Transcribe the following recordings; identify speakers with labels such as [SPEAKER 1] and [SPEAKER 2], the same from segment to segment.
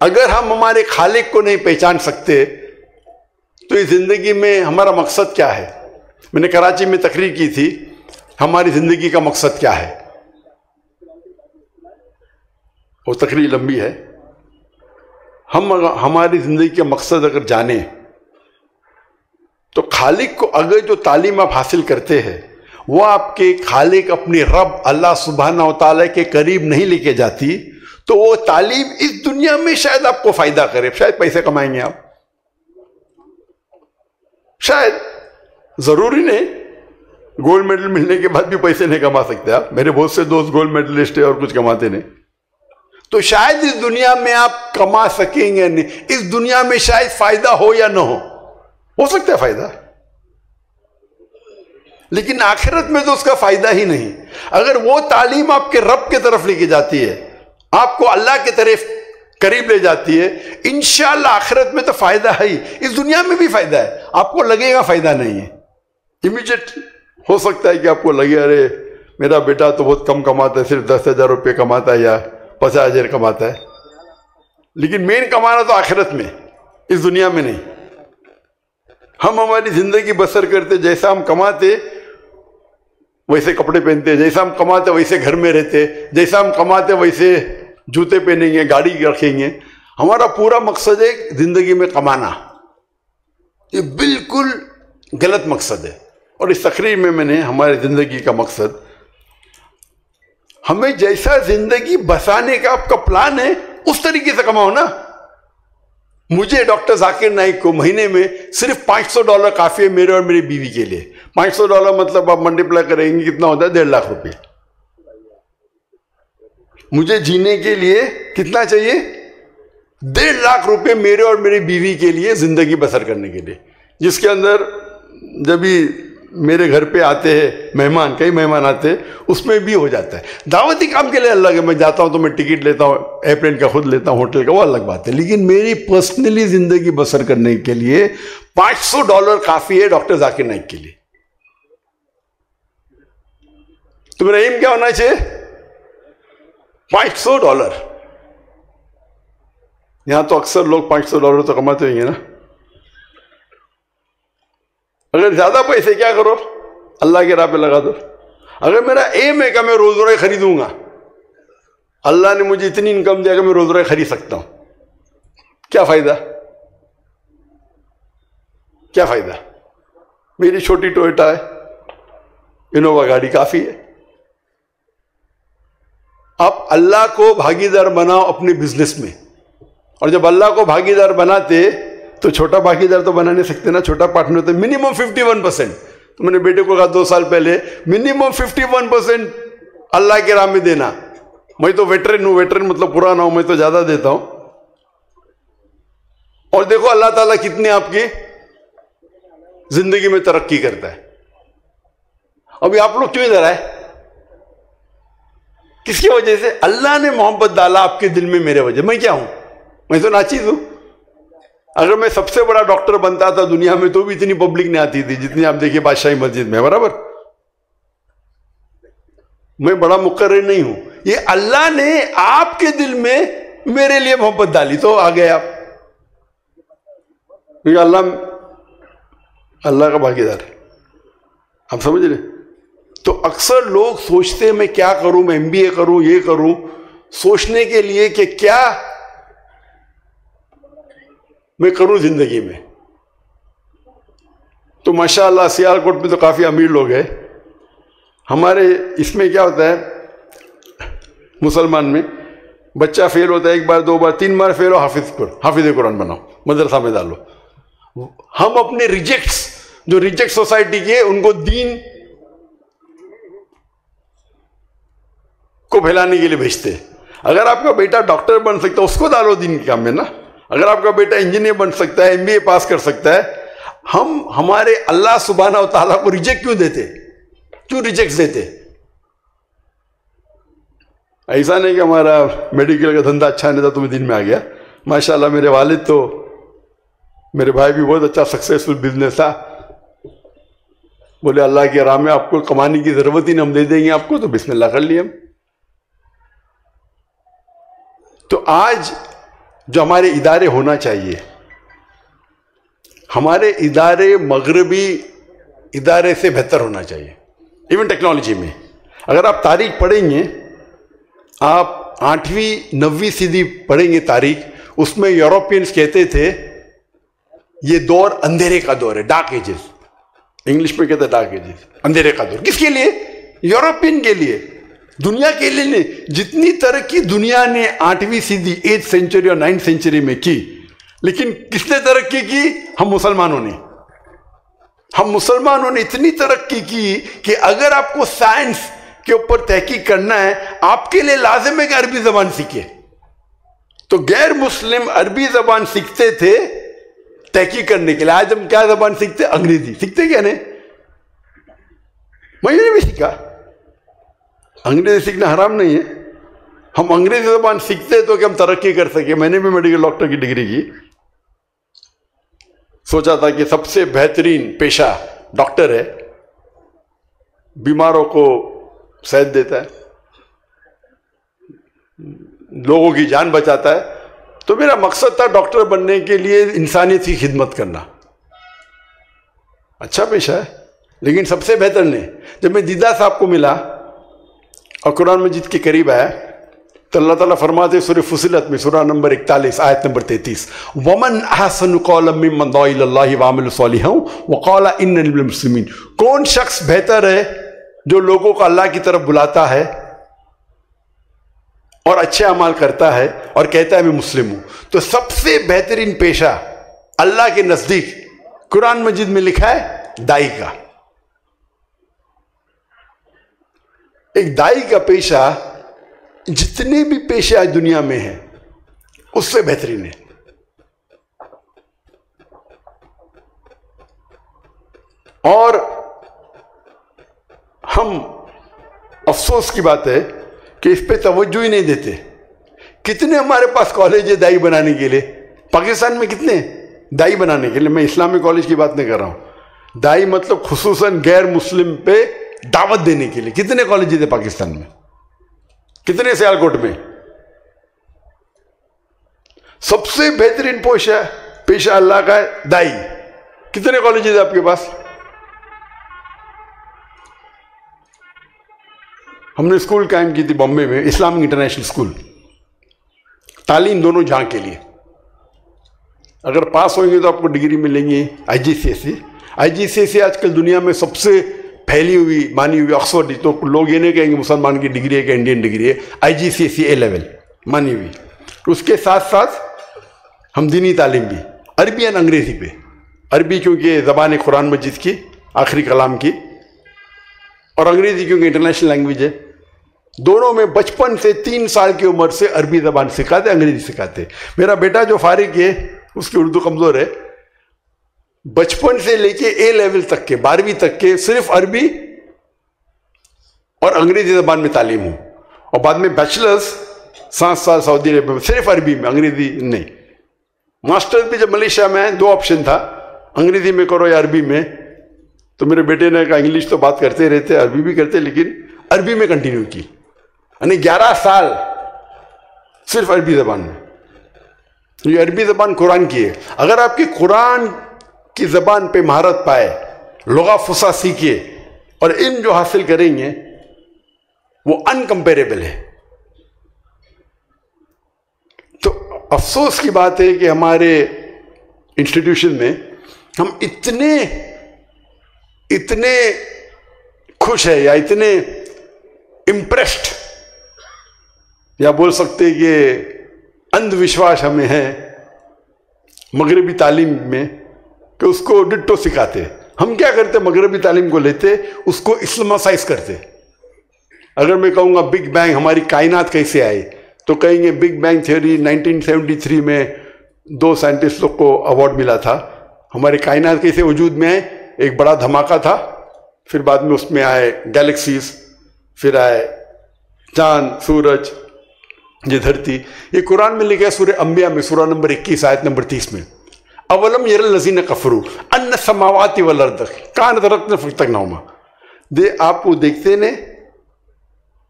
[SPEAKER 1] اگر ہم ہمارے خالق کو نہیں پہچان سکتے تو اس زندگی میں ہمارا مقصد کیا ہے؟ میں نے کراچی میں تقریر کی تھی، ہماری زندگی کا مقصد کیا ہے؟ وہ تقریر لمبی ہے. ہم ہماری زندگی کا مقصد اگر جانیں تو خالق کو اگر جو تعلیم آپ حاصل کرتے ہیں وہ آپ کے خالق اپنی رب اللہ سبحانہ و تعالیٰ کے قریب نہیں لے کے جاتی تو وہ تعلیم اس دنیا میں شاید آپ کو فائدہ کرے، شاید پیسے کمائیں گے آپ، شاید، ضروری نہیں گولڈ میڈل ملنے کے بعد بھی پیسے نہیں کما سکتے آپ. میرے بہت سے دوست گولڈ میڈلسٹ ہیں اور کچھ کماتے نہیں. تو شاید اس دنیا میں آپ کما سکیں گے نہیں، اس دنیا میں شاید فائدہ ہو یا نہ ہو سکتا ہے فائدہ، لیکن آخرت میں تو اس کا فائدہ ہی نہیں. اگر وہ تعلیم آپ کے رب کے طرف لے کے جاتی ہے، آپ کو اللہ کی طرف قریب لے جاتی ہے، انشاءاللہ آخرت میں تو فائدہ ہے ہی، اس دنیا میں بھی فائدہ ہے. آپ کو لگے گا فائدہ نہیں ہے، امیجیٹ ہو سکتا ہے کہ آپ کو لگے ارے میرا بیٹا تو بہت کم کماتا ہے، صرف 10,000 روپے کماتا ہے یا 50,000 کماتا ہے، لیکن مین کمانا تو آخرت میں، اس دنیا میں نہیں. ہم ہماری زندگی بسر کرتے، جیسا ہم کماتے ویسے کپڑے پہنتے، جیسا ہم کماتے ویسے گھر میں رہتے، جیسا ہم کماتے ویسے جوتے پہنیں گے، گاڑی رکھیں گے. ہمارا پورا مقصد ہے زندگی میں کمانا. یہ بالکل غلط مقصد ہے. اور اس تقریر میں نے ہماری زندگی کا مقصد، ہمیں جیسا زندگی بسانے کا آپ کا پلان ہے اس طریقے سے کماؤ نا. مجھے ڈاکٹر ذاکر نائک کو مہینے میں صرف $500 کافی ہے میرے اور میری بیوی کے لیے. $500 مطلب آپ ملٹیپلائی کریں گے کتنا ہوتا ہے؟ 1.5 لاکھ روپے. مجھے جینے کے لیے کتنا چاہیے؟ 1.5 لاکھ روپے میرے اور میری بیوی کے لیے زندگی بسر کرنے کے لیے، جس کے اندر جب بھی میرے گھر پہ آتے ہیں مہمان، کئی مہمان آتے ہیں، اس میں بھی ہو جاتا ہے. دعوتی کام کے لیے اللہ کے میں جاتا ہوں تو میں ٹکٹ لیتا ہوں، ایئرپلین کا خود لیتا ہوں، ہوٹل کا وہ الگ بات ہے. لیکن میری پرسنلی زندگی بسر کرنے کے لیے $500 کافی ہے ڈاکٹر ذاکر نائک کے لیے. تو میرا ایم کیا ہونا چاہیے؟ $500. یہاں تو اکثر لوگ $500 تو کماتے ہوئیں گے نا. اگر زیادہ پیسے کیا کرو؟ اللہ کے راہ پہ لگا دو. اگر میرا ایم ہے کہ میں روز روزے خریدوں گا، اللہ نے مجھے اتنی انکم دیا کہ میں روز روزے خرید سکتا ہوں، کیا فائدہ؟ کیا فائدہ؟ میری چھوٹی ٹویوٹا ہے، انووا گاڑی کافی ہے. آپ اللہ کو بھاگیدار بناؤ اپنے بزنس میں، اور جب اللہ کو بھاگیدار بناتے تو چھوٹا بھاگیدار تو بنا نہیں سکتے نا، چھوٹا پارٹنر تو منیمم 51%. تو میں نے بیٹے کو کہا 2 سال پہلے منیمم 51% اللہ کے راہ میں دینا. میں تو ویٹرن ہوں، ویٹرن مطلب پرانا ہوں، میں تو زیادہ دیتا ہوں. اور دیکھو اللہ تعالیٰ کتنے آپ کی زندگی میں ترقی کرتا ہے. ابھی آپ لوگ کیوں ادھر آئے؟ کس کی وجہ سے؟ اللہ نے محبت ڈالا آپ کے دل میں میرے وجہ. میں کیا ہوں؟ میں تو ناچیز ہوں. اگر میں سب سے بڑا ڈاکٹر بنتا تھا دنیا میں تو بھی اتنی پبلک نہیں آتی تھی جتنی آپ دیکھیے بادشاہی مسجد میں، برابر. میں بڑا مقرر نہیں ہوں، یہ اللہ نے آپ کے دل میں میرے لیے محبت ڈالی تو آ گئے آپ. کیونکہ اللہ کا بھاگیدار ہے. آپ سمجھ رہے؟ تو اکثر لوگ سوچتے ہیں میں کیا کروں، میں MBA کروں، یہ کروں، سوچنے کے لیے کہ کیا میں کروں زندگی میں. تو ماشاءاللہ سیالکوٹ میں تو کافی امیر لوگ ہیں. ہمارے اس میں کیا ہوتا ہے مسلمان میں، بچہ فیل ہوتا ہے 1 بار 2 بار 3 بار فیل ہو، حافظ قرآن بناؤ، مدرسہ میں ڈالو. ہم اپنے جو ریجیکٹ سوسائٹی کے ان کو دین کو پھیلانے کے لیے بھیجتے ہیں. اگر آپ کا بیٹا ڈاکٹر بن سکتا ہے اس کو ڈالو دین کے کام میں نا. اگر آپ کا بیٹا انجینئر بن سکتا ہے، MBA پاس کر سکتا ہے. ہم ہمارے اللہ سبحانہ و تعالیٰ کو ریجیکٹ کیوں دیتے؟ کیوں ریجیکٹ دیتے؟ ایسا نہیں کہ ہمارا میڈیکل کا دھندا اچھا نہیں تھا تو میں دین میں آ گیا. ماشاءاللہ میرے والد تو، میرے بھائی بھی بہت اچھا سکسیسفل بزنس تھا. بولے اللہ کے راہ میں آپ کو کمانے کی ضرورت ہی نہیں، ہم دے دیں گے آپ کو، تو بسم اللہ کر لیے ہم. تو آج جو ہمارے ادارے ہونا چاہیے. ہمارے ادارے مغربی ادارے سے بہتر ہونا چاہیے. ایون ٹیکنالوجی میں اگر آپ تاریخ پڑھیں گے، آپ 8ویں 9ویں صدی پڑھیں گے تاریخ، اس میں یورپینز کہتے تھے یہ دور اندھیرے کا دور ہے، ڈارک ایجز. انگلش میں کہتے ہیں ڈارک ایجز، اندھیرے کا دور. کس کے لیے؟ یورپین کے لیے، دنیا کے لیے نہیں. جتنی ترقی دنیا نے 8ویں صدی 8th سینچری اور 9th سینچری میں کی، لیکن کس نے ترقی کی؟ ہم مسلمانوں نے. ہم مسلمانوں نے اتنی ترقی کی کہ اگر آپ کو سائنس کے اوپر تحقیق کرنا ہے، آپ کے لیے لازم ہے کہ عربی زبان سیکھیں. تو غیر مسلم عربی زبان سیکھتے تھے تحقیق کرنے کے لیے. آج ہم کیا زبان سیکھتے؟ انگریزی سیکھتے. کیا نہیں؟ میں نے بھی سیکھا. انگریزی سیکھنا حرام نہیں ہے. ہم انگریزی زبان سیکھتے تو کہ ہم ترقی کر سکے. میں نے بھی میڈیکل ڈاکٹر کی ڈگری کی. سوچا تھا کہ سب سے بہترین پیشہ ڈاکٹر ہے، بیماروں کو صحت دیتا ہے، لوگوں کی جان بچاتا ہے. تو میرا مقصد تھا ڈاکٹر بننے کے لیے انسانیت کی خدمت کرنا. اچھا پیشہ ہے، لیکن سب سے بہتر نہیں. جب میں دیدہ صاحب کو ملا اور قرآن مجید کے قریب آیا تو اللہ تعالیٰ فرماتے سورہ فصلت میں، سورہ نمبر 41 آیت نمبر 33، وَمَنْ أَحْسَنُ قَوْلًا مِّمَّنْ دَعَا إِلَى اللَّهِ وَعَمِلَ صَالِحًا وَقَالَ إِنَّنِي مِنَ الْمُسْلِمِينَ. کون شخص بہتر ہے جو لوگوں کو اللہ کی طرف بلاتا ہے اور اچھے اعمال کرتا ہے اور کہتا ہے میں مسلم ہوں. تو سب سے بہترین پیشہ اللہ کے نزدیک قرآن مجید میں لکھا ہے دائی کا. ایک دائی کا پیشہ جتنے بھی پیشے آج دنیا میں ہیں اس سے بہترین ہے. اور ہم افسوس کی بات ہے کہ اس پہ توجہ ہی نہیں دیتے. کتنے ہمارے پاس کالج ہے دائی بنانے کے لیے؟ پاکستان میں کتنے دائی بنانے کے لیے؟ میں اسلامی کالج کی بات نہیں کر رہا ہوں. دائی مطلب خصوصاً غیر مسلم پہ دعوت دینے کے لیے. کتنے کالجز ہیں پاکستان میں؟ کتنے سیالکوٹ میں؟ سب سے بہترین پیشہ اللہ کا ہے دائی. کتنے کالجز ہیں آپ کے پاس؟ ہم نے اسکول قائم کی تھی بامبے میں، اسلامک انٹرنیشنل اسکول، تعلیم دونوں جہاں کے لیے. اگر پاس ہوئیں گے تو آپ کو ڈگری ملیں گی IGCSE. IGCSE آج کل دنیا میں سب سے پھیلی ہوئی مانی ہوئی آکسفورڈ. تو لوگ یہ نہیں کہیں گے مسلمان کی ڈگری ہے کہ انڈین ڈگری ہے. IGCSE A لیول مانی ہوئی. اس کے ساتھ ساتھ ہم دینی تعلیم بھی عربی اور انگریزی پہ. عربی کیونکہ زبان قرآن مجید کی آخری کلام کی، اور انگریزی کیونکہ انٹرنیشنل لینگویج ہے. دونوں میں بچپن سے 3 سال کی عمر سے عربی زبان سکھاتے، انگریزی سکھاتے. میرا بیٹا جو فارغ ہے اس کی اردو کمزور ہے. بچپن سے لے کے A لیول تک کے 12ویں تک کے صرف عربی اور انگریزی زبان میں تعلیم ہوں. اور بعد میں بیچلرز 7 سال سعودی عرب میں صرف عربی میں، انگریزی نہیں. ماسٹر بھی جب ملیشیا میں 2 آپشن تھا، انگریزی میں کرو یا عربی میں. تو میرے بیٹے نے کہا انگلش تو بات کرتے رہتے، عربی بھی کرتے، لیکن عربی میں کنٹینیو کی. یعنی 11 سال صرف عربی زبان میں. یہ عربی زبان قرآن کی ہے. اگر آپ کی قرآن کی زبان پہ مہارت پائے، لغہ فصیح سیکھیے اور علم جو حاصل کریں گے وہ انکمپیریبل ہے. تو افسوس کی بات ہے کہ ہمارے انسٹیٹیوشن میں ہم اتنے خوش ہیں یا اتنے امپریسڈ یا بول سکتے کہ اندھ وشواس ہمیں ہے مغربی تعلیم میں کہ اس کو ڈٹو سکھاتے. ہم کیا کرتے؟ مغربی تعلیم کو لیتے، اس کو اسلامائز کرتے. اگر میں کہوں گا بگ بینگ ہماری کائنات کیسے آئی تو کہیں گے بگ بینگ تھیوری 1973 میں 2 سائنٹسٹ لوگ کو ایوارڈ ملا تھا. ہماری کائنات کیسے وجود میں ہے؟ ایک بڑا دھماکہ تھا، پھر بعد میں اس میں آئے گیلیکسیز، پھر آئے چاند، سورج، یہ دھرتی. یہ قرآن میں لکھا ہے سورہ انبیاء میں، سورہ نمبر 21 آیت نمبر 30 میں، اولم یر الذین کفروا ان السماوات والارض کانت رتقا ففتقناہما. آپ وہ دیکھتے نہیں؟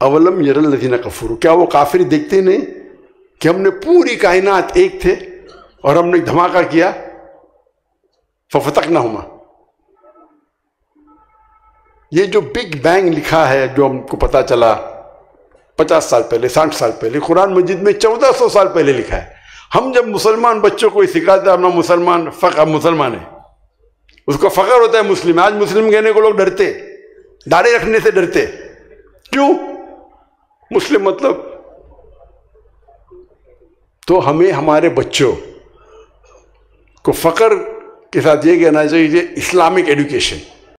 [SPEAKER 1] اولم یر الذین کفروا، کیا وہ کافر دیکھتے نہیں کہ ہم نے پوری کائنات ایک تھے اور ہم نے دھماکہ کیا ففتقناہما. یہ جو بگ بینگ لکھا ہے جو ہم کو پتا چلا 50 سال پہلے 60 سال پہلے، قرآن مجید میں 1400 سال پہلے لکھا ہے. ہم جب مسلمان بچوں کو سکھاتے ہیں اپنا مسلمان فخر، مسلمان ہے، اس کو فخر ہوتا ہے مسلم. آج مسلم کہنے کو لوگ ڈرتے، داڑھی رکھنے سے ڈرتے. کیوں؟ مسلم مطلب. تو ہمیں ہمارے بچوں کو فخر کے ساتھ یہ کہنا چاہیے اسلامک ایڈوکیشن.